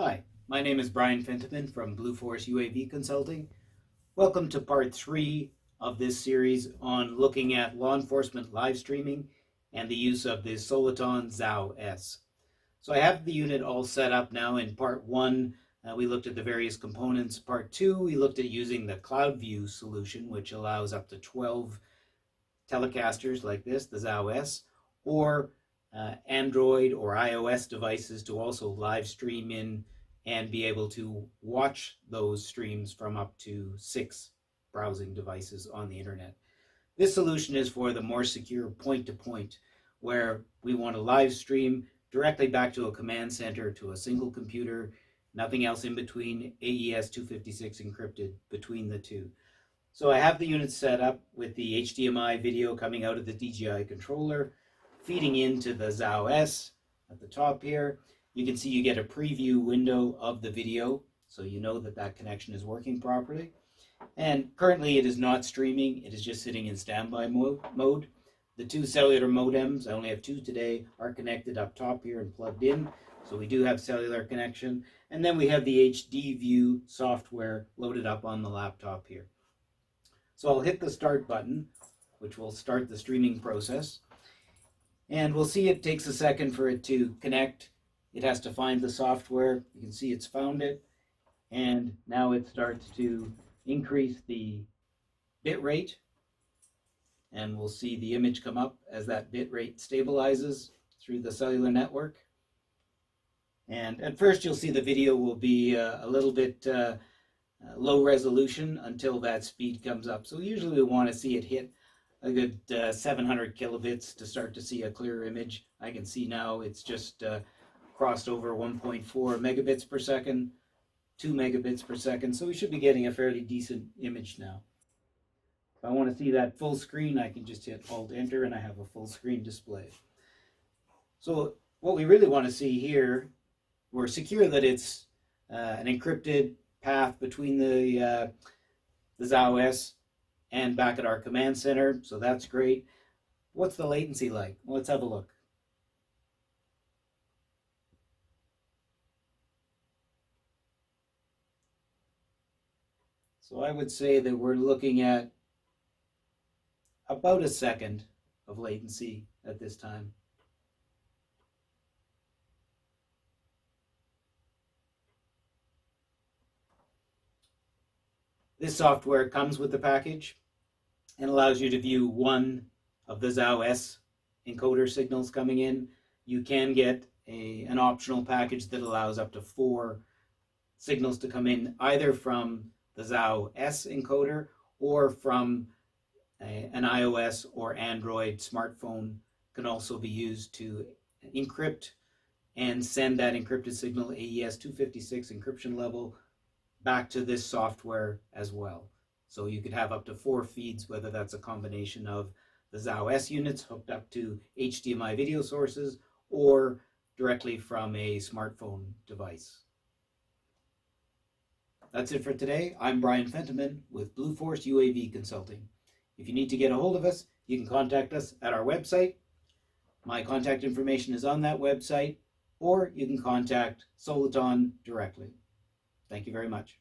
Hi, my name is Brian Fentiman from Blue Force UAV Consulting. Welcome to part 3 of this series on looking at law enforcement live streaming and the use of the Soliton Zao-S. So I have the unit all set up now. In part 1, we looked at the various components. Part 2, we looked at using the CloudView solution, which allows up to 12 telecasters like this, the Zao-S, or Android or iOS devices to also live stream in and be able to watch those streams from up to 6 browsing devices on the internet. This solution is for the more secure point-to-point, where we want to live stream directly back to a command center to a single computer, nothing else in between, AES 256 encrypted between the two. So I have the unit set up with the HDMI video coming out of the DJI controller, feeding into the Zao-S at the top here. You can see you get a preview window of the video, so you know that that connection is working properly. And currently it is not streaming, it is just sitting in standby mode. The two cellular modems, I only have 2 today, are connected up top here and plugged in, so we do have cellular connection. And then we have the HD View software loaded up on the laptop here. So I'll hit the start button, which will start the streaming process. And we'll see it takes a second for it to connect. It has to find the software. You can see it's found it. And now it starts to increase the bit rate. And we'll see the image come up as that bit rate stabilizes through the cellular network. And at first you'll see the video will be a little bit low resolution until that speed comes up. So usually we want to see it hit a good 700 kilobits to start to see a clear image. I can see now it's just crossed over 1.4 megabits per second, 2 megabits per second. So we should be getting a fairly decent image now. If I want to see that full screen, I can just hit Alt Enter and I have a full screen display. So what we really want to see here, we're secure that it's an encrypted path between the Zao-S and back at our command center, so that's great. What's the latency like? Well, let's have a look. So I would say that we're looking at about a second of latency at this time. This software comes with the package and allows you to view one of the Zao-S encoder signals coming in. You can get an optional package that allows up to 4 signals to come in, either from the Zao-S encoder or from an iOS or Android smartphone. Can also be used to encrypt and send that encrypted signal AES 256 encryption level back to this software as well. So you could have up to 4 feeds, whether that's a combination of the Zao-S units hooked up to HDMI video sources or directly from a smartphone device. That's it for today. I'm Brian Fentiman with Blue Force UAV Consulting. If you need to get a hold of us, you can contact us at our website. My contact information is on that website, or you can contact Soliton directly. Thank you very much.